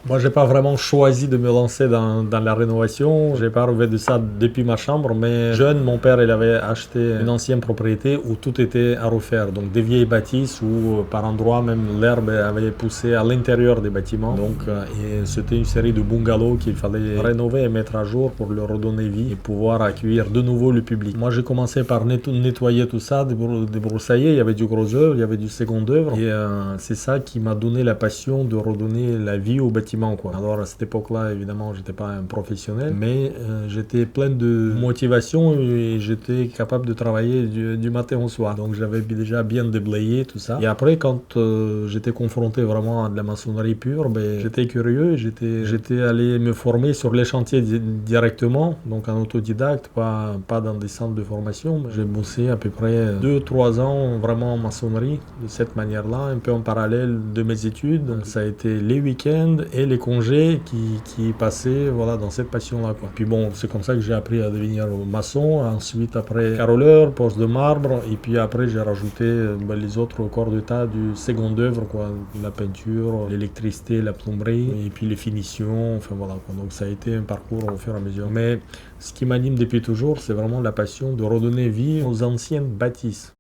Moi, j'ai pas vraiment choisi de me lancer dans la rénovation. J'ai pas rêvé de ça depuis ma chambre, mais jeune, mon père, il avait acheté une ancienne propriété où tout était à refaire. Donc, des vieilles bâtisses où, par endroits, même l'herbe avait poussé à l'intérieur des bâtiments. Donc, et c'était une série de bungalows qu'il fallait rénover et mettre à jour pour leur redonner vie et pouvoir accueillir de nouveau le public. Moi, j'ai commencé par nettoyer tout ça, débroussailler. Il y avait du gros œuvre, il y avait du second œuvre. Et c'est ça qui m'a donné la passion de redonner la vie au bâtiment, quoi. Alors, à cette époque-là, évidemment, j'étais pas un professionnel, mais j'étais plein de motivation et j'étais capable de travailler du matin au soir. Donc, j'avais déjà bien déblayé tout ça. Et après, quand j'étais confronté vraiment à de la maçonnerie pure, ben, j'étais curieux et j'étais allé me former sur les chantiers directement, donc en autodidacte, pas dans des centres de formation. J'ai bossé à peu près 2-3 ans vraiment en maçonnerie de cette manière-là, un peu en parallèle de mes études. Donc ça a été les week-ends et les congés qui passaient voilà, dans cette passion-là, quoi. Puis bon, c'est comme ça que j'ai appris à devenir maçon. Ensuite, après, carreleur, poste de marbre. Et puis après, j'ai rajouté les autres corps d'état du second œuvre, quoi. La peinture, l'électricité, la plomberie, et puis les finitions. Enfin voilà, quoi. Donc ça a été un parcours au fur et à mesure. Mais ce qui m'anime depuis toujours, c'est vraiment la passion de redonner vie aux anciennes bâtisses.